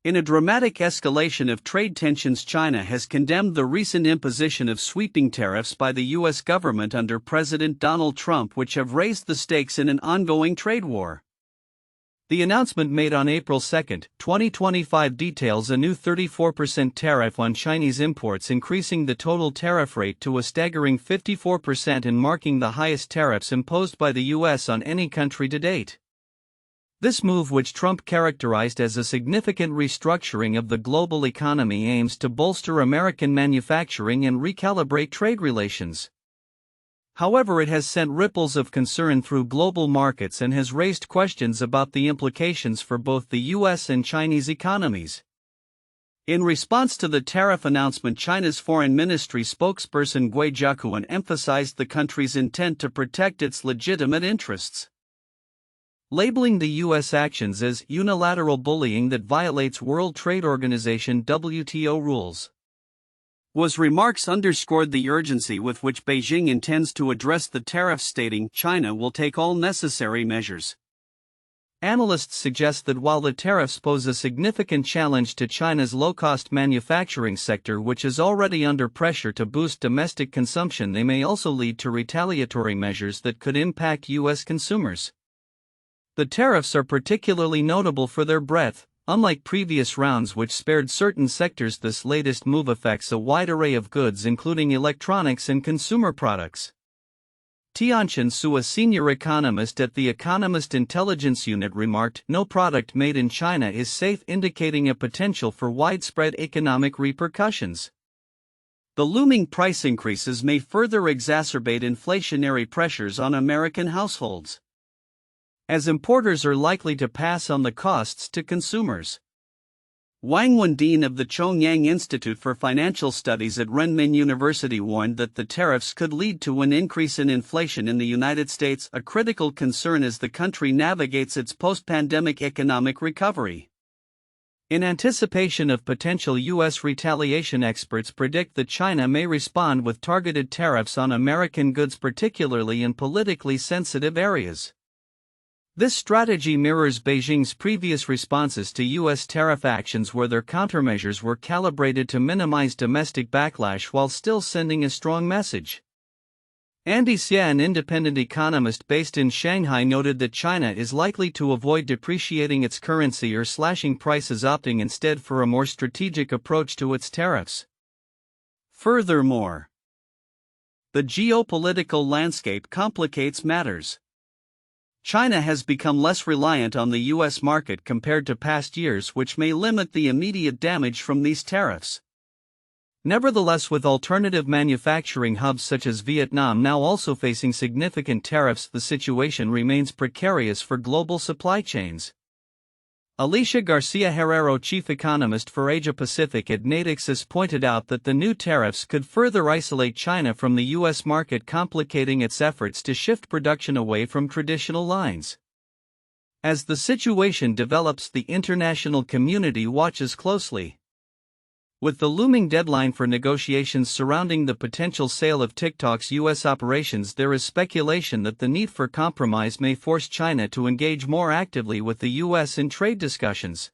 In a dramatic escalation of trade tensions, China has condemned the recent imposition of sweeping tariffs by the U.S. government under President Donald Trump, which have raised the stakes in an ongoing trade war. The announcement made on April 2, 2025 details a new 34% tariff on Chinese imports, increasing the total tariff rate to a staggering 54% and marking the highest tariffs imposed by the U.S. on any country to date. This move, which Trump characterized as a significant restructuring of the global economy, aims to bolster American manufacturing and recalibrate trade relations. However, it has sent ripples of concern through global markets and has raised questions about the implications for both the U.S. and Chinese economies. In response to the tariff announcement, China's foreign ministry spokesperson Gui Jiaquan emphasized the country's intent to protect its legitimate interests, labeling the U.S. actions as unilateral bullying that violates World Trade Organization (WTO) rules. Gui's remarks underscored the urgency with which Beijing intends to address the tariffs, stating China will take all necessary measures. Analysts suggest that while the tariffs pose a significant challenge to China's low-cost manufacturing sector, which is already under pressure to boost domestic consumption, they may also lead to retaliatory measures that could impact U.S. consumers. The tariffs are particularly notable for their breadth. Unlike previous rounds which spared certain sectors, this latest move affects a wide array of goods, including electronics and consumer products. Tianchen Su, a senior economist at the Economist Intelligence Unit, remarked, "No product made in China is safe," indicating a potential for widespread economic repercussions. The looming price increases may further exacerbate inflationary pressures on American households, as importers are likely to pass on the costs to consumers. Wang Wendin of the Chongyang Institute for Financial Studies at Renmin University warned that the tariffs could lead to an increase in inflation in the United States, a critical concern as the country navigates its post-pandemic economic recovery. In anticipation of potential U.S. retaliation, experts predict that China may respond with targeted tariffs on American goods, particularly in politically sensitive areas. This strategy mirrors Beijing's previous responses to U.S. tariff actions, where their countermeasures were calibrated to minimize domestic backlash while still sending a strong message. Andy Xia, an independent economist based in Shanghai, noted that China is likely to avoid depreciating its currency or slashing prices, opting instead for a more strategic approach to its tariffs. Furthermore, the geopolitical landscape complicates matters. China has become less reliant on the U.S. market compared to past years, which may limit the immediate damage from these tariffs. Nevertheless, with alternative manufacturing hubs such as Vietnam now also facing significant tariffs, the situation remains precarious for global supply chains. Alicia Garcia Herrero, chief economist for Asia Pacific at Natixis, pointed out that the new tariffs could further isolate China from the U.S. market, complicating its efforts to shift production away from traditional lines. As the situation develops, the international community watches closely. With the looming deadline for negotiations surrounding the potential sale of TikTok's U.S. operations, there is speculation that the need for compromise may force China to engage more actively with the U.S. in trade discussions.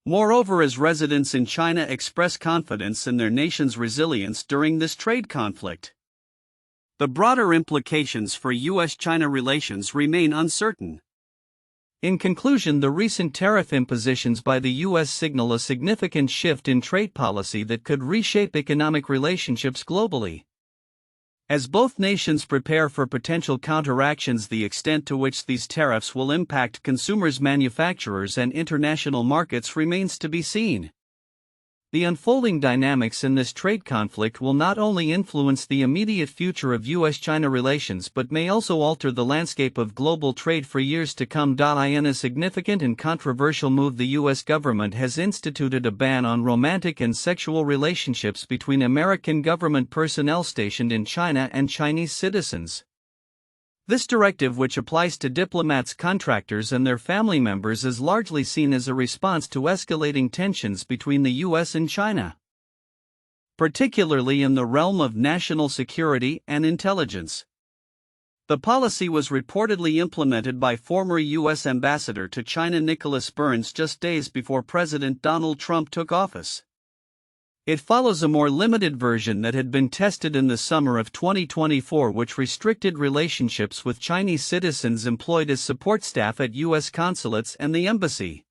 Moreover, as residents in China express confidence in their nation's resilience during this trade conflict, the broader implications for U.S.-China relations remain uncertain. In conclusion, the recent tariff impositions by the U.S. signal a significant shift in trade policy that could reshape economic relationships globally. As both nations prepare for potential counteractions, the extent to which these tariffs will impact consumers, manufacturers, and international markets remains to be seen. The unfolding dynamics in this trade conflict will not only influence the immediate future of U.S.-China relations but may also alter the landscape of global trade for years to come. In a significant and controversial move, the U.S. government has instituted a ban on romantic and sexual relationships between American government personnel stationed in China and Chinese citizens. This directive, which applies to diplomats, contractors, and their family members, is largely seen as a response to escalating tensions between the U.S. and China, particularly in the realm of national security and intelligence. The policy was reportedly implemented by former U.S. Ambassador to China Nicholas Burns just days before President Donald Trump took office. It follows a more limited version that had been tested in the summer of 2024, which restricted relationships with Chinese citizens employed as support staff at U.S. consulates and the embassy.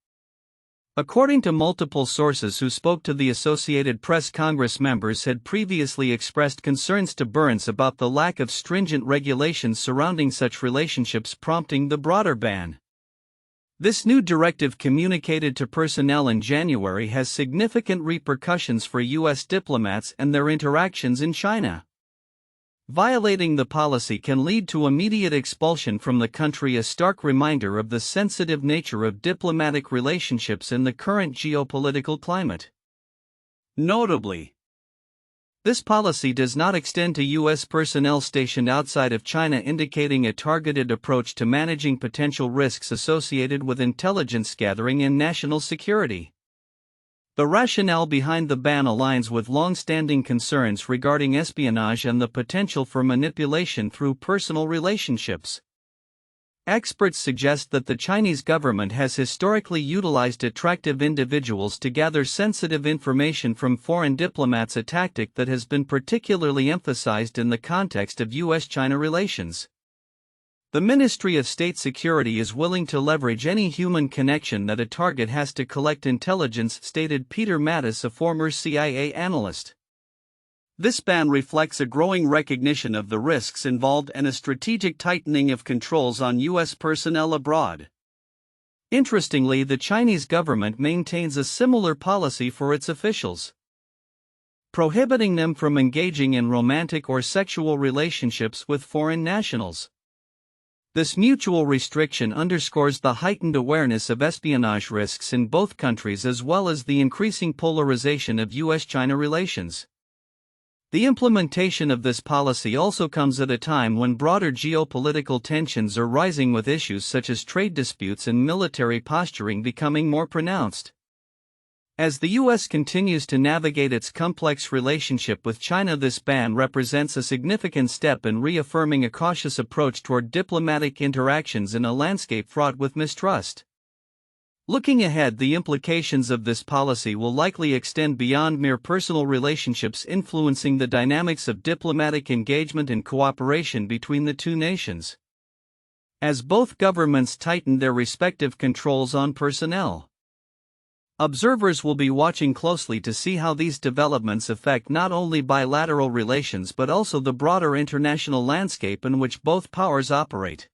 According to multiple sources who spoke to the Associated Press, Congress members had previously expressed concerns to Burns about the lack of stringent regulations surrounding such relationships, prompting the broader ban. This new directive, communicated to personnel in January, has significant repercussions for U.S. diplomats and their interactions in China. Violating the policy can lead to immediate expulsion from the country, a stark reminder of the sensitive nature of diplomatic relationships in the current geopolitical climate. Notably, this policy does not extend to U.S. personnel stationed outside of China, indicating a targeted approach to managing potential risks associated with intelligence gathering and national security. The rationale behind the ban aligns with long-standing concerns regarding espionage and the potential for manipulation through personal relationships. Experts suggest that the Chinese government has historically utilized attractive individuals to gather sensitive information from foreign diplomats, a tactic that has been particularly emphasized in the context of U.S.-China relations. The Ministry of State Security is willing to leverage any human connection that a target has to collect intelligence, stated Peter Mattis, a former CIA analyst. This ban reflects a growing recognition of the risks involved and a strategic tightening of controls on U.S. personnel abroad. Interestingly, the Chinese government maintains a similar policy for its officials, prohibiting them from engaging in romantic or sexual relationships with foreign nationals. This mutual restriction underscores the heightened awareness of espionage risks in both countries, as well as the increasing polarization of U.S.-China relations. The implementation of this policy also comes at a time when broader geopolitical tensions are rising, with issues such as trade disputes and military posturing becoming more pronounced. As the U.S. continues to navigate its complex relationship with China, this ban represents a significant step in reaffirming a cautious approach toward diplomatic interactions in a landscape fraught with mistrust. Looking ahead, the implications of this policy will likely extend beyond mere personal relationships, influencing the dynamics of diplomatic engagement and cooperation between the two nations. As both governments tighten their respective controls on personnel, observers will be watching closely to see how these developments affect not only bilateral relations but also the broader international landscape in which both powers operate.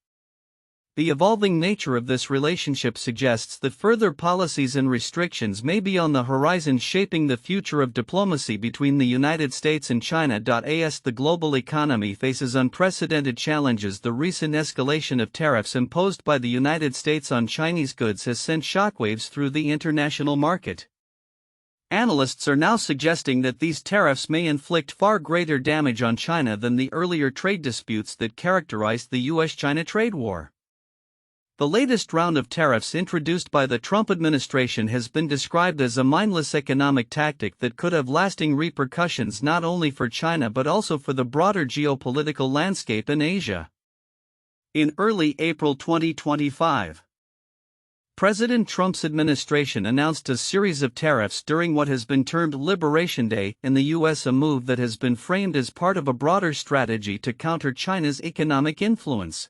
The evolving nature of this relationship suggests that further policies and restrictions may be on the horizon, shaping the future of diplomacy between the United States and China. As the global economy faces unprecedented challenges, the recent escalation of tariffs imposed by the United States on Chinese goods has sent shockwaves through the international market. Analysts are now suggesting that these tariffs may inflict far greater damage on China than the earlier trade disputes that characterized the U.S.-China trade war. The latest round of tariffs introduced by the Trump administration has been described as a mindless economic tactic that could have lasting repercussions not only for China but also for the broader geopolitical landscape in Asia. In early April 2025, President Trump's administration announced a series of tariffs during what has been termed Liberation Day in the U.S., a move that has been framed as part of a broader strategy to counter China's economic influence.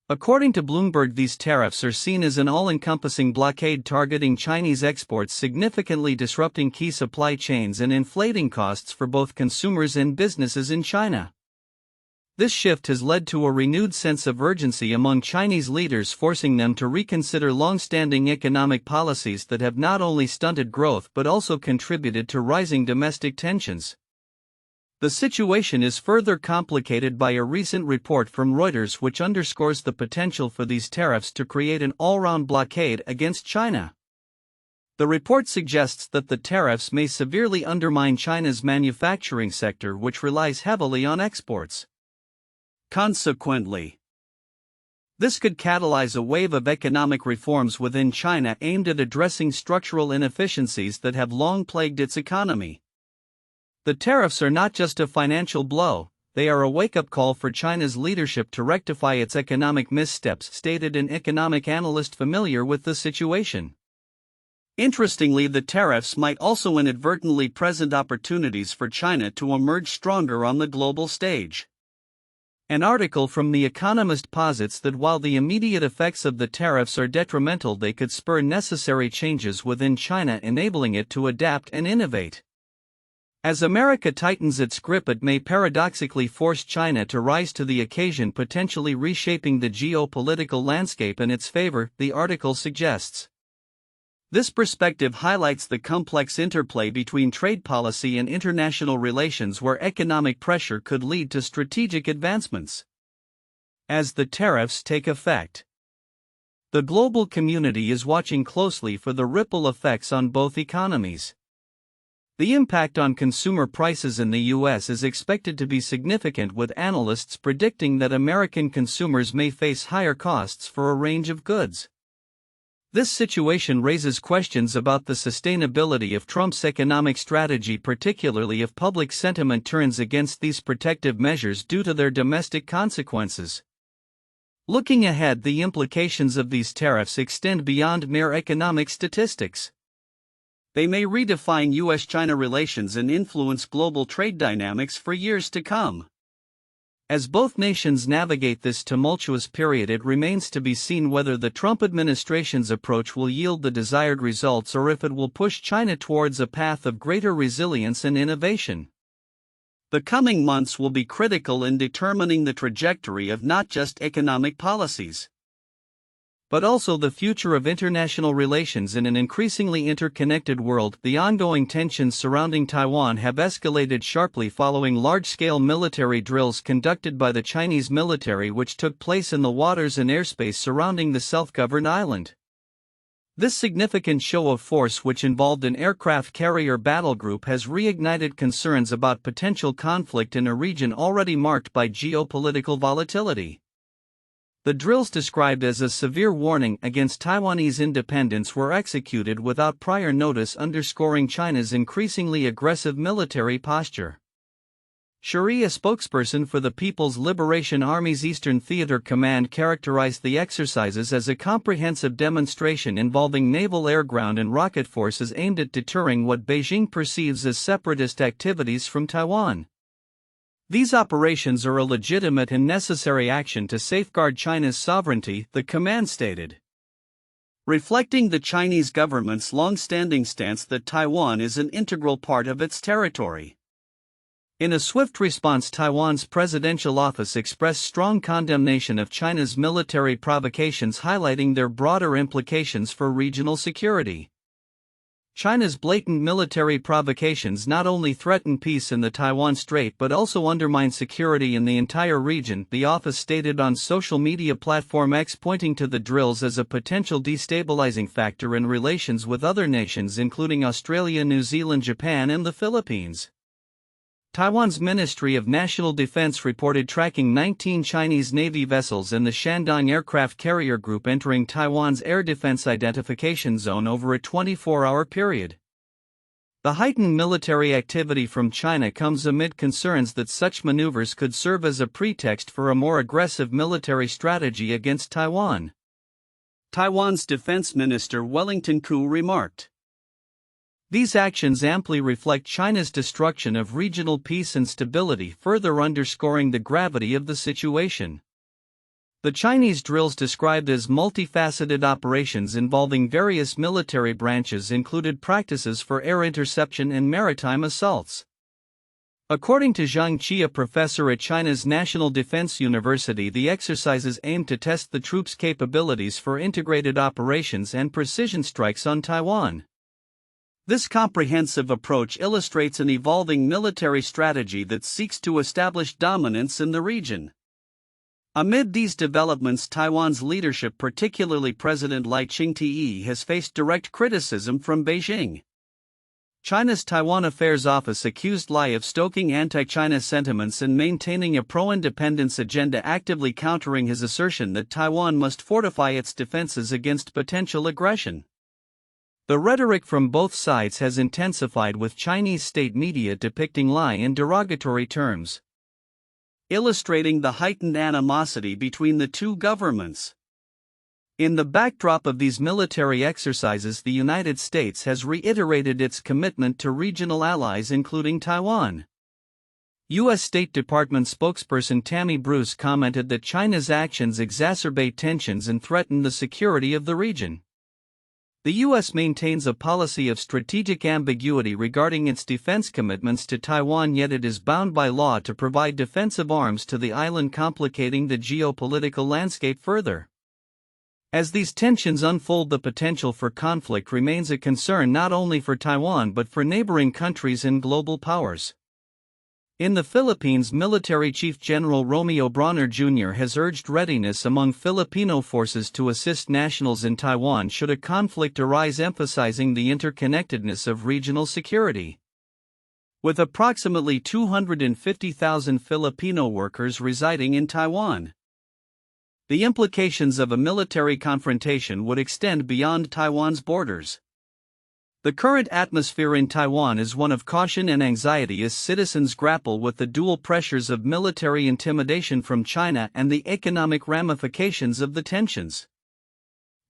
According to Bloomberg, these tariffs are seen as an all-encompassing blockade targeting Chinese exports, significantly disrupting key supply chains and inflating costs for both consumers and businesses in China. This shift has led to a renewed sense of urgency among Chinese leaders, forcing them to reconsider long-standing economic policies that have not only stunted growth but also contributed to rising domestic tensions. The situation is further complicated by a recent report from Reuters which underscores the potential for these tariffs to create an all-round blockade against China. The report suggests that the tariffs may severely undermine China's manufacturing sector, which relies heavily on exports. Consequently, this could catalyze a wave of economic reforms within China aimed at addressing structural inefficiencies that have long plagued its economy. The tariffs are not just a financial blow, they are a wake-up call for China's leadership to rectify its economic missteps, stated an economic analyst familiar with the situation. Interestingly, the tariffs might also inadvertently present opportunities for China to emerge stronger on the global stage. An article from The Economist posits that while the immediate effects of the tariffs are detrimental, they could spur necessary changes within China, enabling it to adapt and innovate. As America tightens its grip, it may paradoxically force China to rise to the occasion, potentially reshaping the geopolitical landscape in its favor, the article suggests. This perspective highlights the complex interplay between trade policy and international relations, where economic pressure could lead to strategic advancements. As the tariffs take effect, the global community is watching closely for the ripple effects on both economies. The impact on consumer prices in the U.S. is expected to be significant, with analysts predicting that American consumers may face higher costs for a range of goods. This situation raises questions about the sustainability of Trump's economic strategy, particularly if public sentiment turns against these protective measures due to their domestic consequences. Looking ahead, the implications of these tariffs extend beyond mere economic statistics. They may redefine U.S.-China relations and influence global trade dynamics for years to come. As both nations navigate this tumultuous period, it remains to be seen whether the Trump administration's approach will yield the desired results or if it will push China towards a path of greater resilience and innovation. The coming months will be critical in determining the trajectory of not just economic policies, but also the future of international relations in an increasingly interconnected world. The ongoing tensions surrounding Taiwan have escalated sharply following large-scale military drills conducted by the Chinese military, which took place in the waters and airspace surrounding the self-governed island. This significant show of force, which involved an aircraft carrier battle group, has reignited concerns about potential conflict in a region already marked by geopolitical volatility. The drills, described as a severe warning against Taiwanese independence, were executed without prior notice, underscoring China's increasingly aggressive military posture. Shuri, a spokesperson for the People's Liberation Army's Eastern Theater Command, characterized the exercises as a comprehensive demonstration involving naval, air, ground, and rocket forces aimed at deterring what Beijing perceives as separatist activities from Taiwan. These operations are a legitimate and necessary action to safeguard China's sovereignty, the command stated, reflecting the Chinese government's long-standing stance that Taiwan is an integral part of its territory. In a swift response, Taiwan's presidential office expressed strong condemnation of China's military provocations, highlighting their broader implications for regional security. China's blatant military provocations not only threaten peace in the Taiwan Strait but also undermine security in the entire region, the office stated on social media platform X, pointing to the drills as a potential destabilizing factor in relations with other nations including Australia, New Zealand, Japan, and the Philippines. Taiwan's Ministry of National Defense reported tracking 19 Chinese Navy vessels in the Shandong aircraft carrier group entering Taiwan's air defense identification zone over a 24-hour period. The heightened military activity from China comes amid concerns that such maneuvers could serve as a pretext for a more aggressive military strategy against Taiwan. Taiwan's Defense Minister Wellington Koo remarked, "These actions amply reflect China's destruction of regional peace and stability, further underscoring the gravity of the situation." The Chinese drills, described as multifaceted operations involving various military branches, included practices for air interception and maritime assaults. According to Zhang Qi, a professor at China's National Defense University, the exercises aimed to test the troops' capabilities for integrated operations and precision strikes on Taiwan. This comprehensive approach illustrates an evolving military strategy that seeks to establish dominance in the region. Amid these developments, Taiwan's leadership, particularly President Lai Ching-te, has faced direct criticism from Beijing. China's Taiwan Affairs Office accused Lai of stoking anti-China sentiments and maintaining a pro-independence agenda, actively countering his assertion that Taiwan must fortify its defenses against potential aggression. The rhetoric from both sides has intensified, with Chinese state media depicting Lai in derogatory terms. illustrating the heightened animosity between the two governments. In the backdrop of these military exercises, the United States has reiterated its commitment to regional allies including Taiwan. U.S. State Department spokesperson Tammy Bruce commented that China's actions exacerbate tensions and threaten the security of the region. The U.S. maintains a policy of strategic ambiguity regarding its defense commitments to Taiwan, yet it is bound by law to provide defensive arms to the island, complicating the geopolitical landscape further. As these tensions unfold, the potential for conflict remains a concern not only for Taiwan but for neighboring countries and global powers. In the Philippines, Military Chief General Romeo Brawner Jr. has urged readiness among Filipino forces to assist nationals in Taiwan should a conflict arise, emphasizing the interconnectedness of regional security. With approximately 250,000 Filipino workers residing in Taiwan, the implications of a military confrontation would extend beyond Taiwan's borders. The current atmosphere in Taiwan is one of caution and anxiety as citizens grapple with the dual pressures of military intimidation from China and the economic ramifications of the tensions.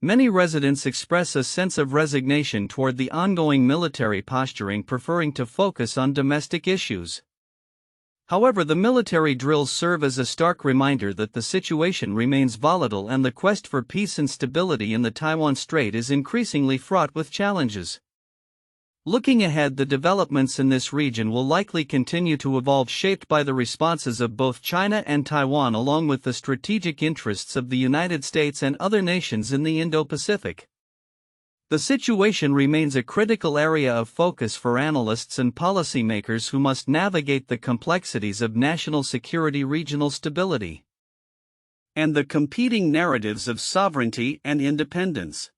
Many residents express a sense of resignation toward the ongoing military posturing, preferring to focus on domestic issues. However, the military drills serve as a stark reminder that the situation remains volatile and the quest for peace and stability in the Taiwan Strait is increasingly fraught with challenges. Looking ahead, the developments in this region will likely continue to evolve, shaped by the responses of both China and Taiwan, along with the strategic interests of the United States and other nations in the Indo-Pacific. The situation remains a critical area of focus for analysts and policymakers who must navigate the complexities of national security, regional stability, and the competing narratives of sovereignty and independence.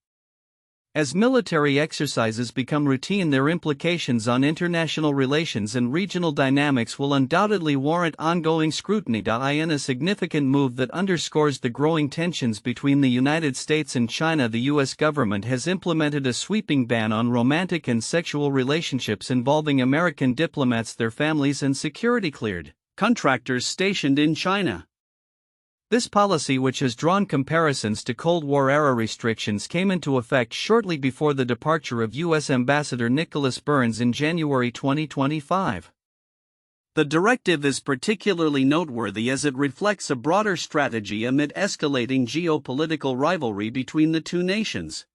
As military exercises become routine, their implications on international relations and regional dynamics will undoubtedly warrant ongoing scrutiny. In a significant move that underscores the growing tensions between the United States and China, the U.S. government has implemented a sweeping ban on romantic and sexual relationships involving American diplomats, their families, and security-cleared contractors stationed in China. This policy, which has drawn comparisons to Cold War-era restrictions, came into effect shortly before the departure of U.S. Ambassador Nicholas Burns in January 2025. The directive is particularly noteworthy as it reflects a broader strategy amid escalating geopolitical rivalry between the two nations.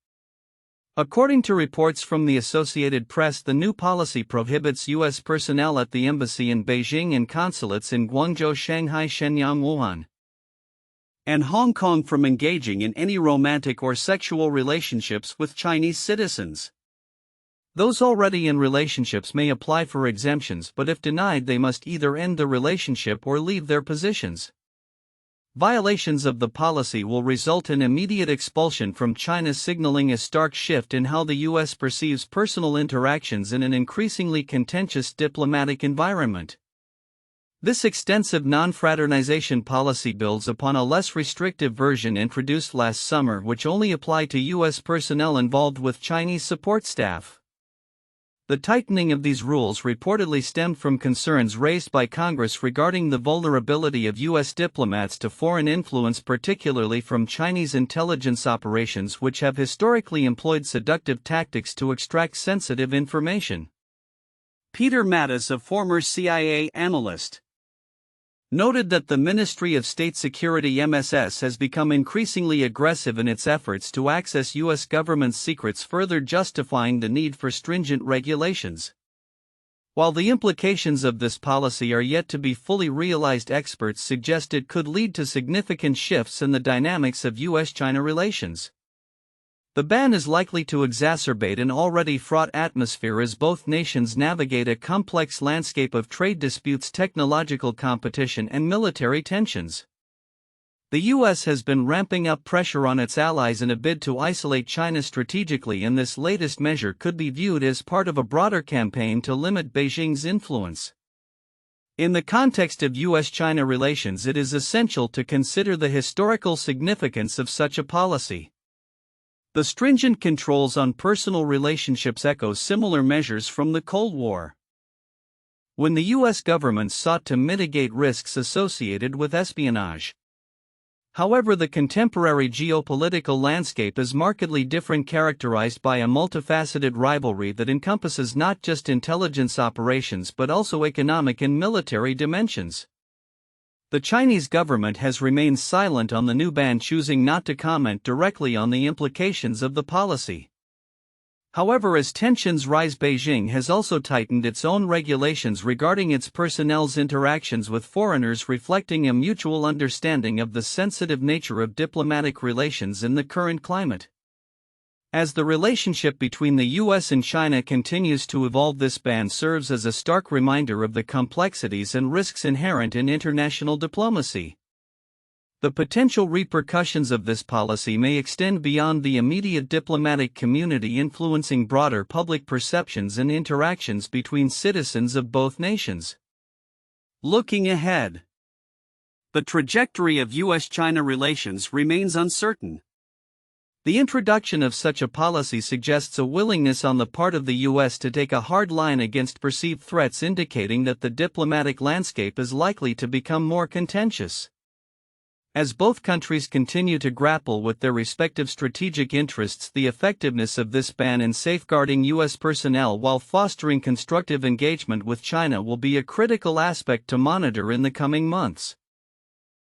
According to reports from the Associated Press, the new policy prohibits U.S. personnel at the embassy in Beijing and consulates in Guangzhou, Shanghai, Shenyang, Wuhan, and Hong Kong from engaging in any romantic or sexual relationships with Chinese citizens. Those already in relationships may apply for exemptions, but if denied, they must either end the relationship or leave their positions. Violations of the policy will result in immediate expulsion from China, signaling a stark shift in how the U.S. perceives personal interactions in an increasingly contentious diplomatic environment. This extensive non-fraternization policy builds upon a less restrictive version introduced last summer, which only applied to U.S. personnel involved with Chinese support staff. The tightening of these rules reportedly stemmed from concerns raised by Congress regarding the vulnerability of U.S. diplomats to foreign influence, particularly from Chinese intelligence operations, which have historically employed seductive tactics to extract sensitive information. Peter Mattis, a former CIA analyst, noted that the Ministry of State Security (MSS) has become increasingly aggressive in its efforts to access U.S. government secrets, further justifying the need for stringent regulations. While the implications of this policy are yet to be fully realized, experts suggest it could lead to significant shifts in the dynamics of U.S.-China relations. The ban is likely to exacerbate an already fraught atmosphere as both nations navigate a complex landscape of trade disputes, technological competition, and military tensions. The U.S. has been ramping up pressure on its allies in a bid to isolate China strategically, and this latest measure could be viewed as part of a broader campaign to limit Beijing's influence. In the context of U.S.-China relations, it is essential to consider the historical significance of such a policy. The stringent controls on personal relationships echo similar measures from the Cold War. when the U.S. government sought to mitigate risks associated with espionage. However, the contemporary geopolitical landscape is markedly different, characterized by a multifaceted rivalry that encompasses not just intelligence operations but also economic and military dimensions. The Chinese government has remained silent on the new ban, choosing not to comment directly on the implications of the policy. However, as tensions rise, Beijing has also tightened its own regulations regarding its personnel's interactions with foreigners, reflecting a mutual understanding of the sensitive nature of diplomatic relations in the current climate. As the relationship between the U.S. and China continues to evolve, this ban serves as a stark reminder of the complexities and risks inherent in international diplomacy. The potential repercussions of this policy may extend beyond the immediate diplomatic community, influencing broader public perceptions and interactions between citizens of both nations. Looking ahead, the trajectory of U.S.-China relations remains uncertain. The introduction of such a policy suggests a willingness on the part of the U.S. to take a hard line against perceived threats, indicating that the diplomatic landscape is likely to become more contentious. As both countries continue to grapple with their respective strategic interests, the effectiveness of this ban in safeguarding U.S. personnel while fostering constructive engagement with China will be a critical aspect to monitor in the coming months.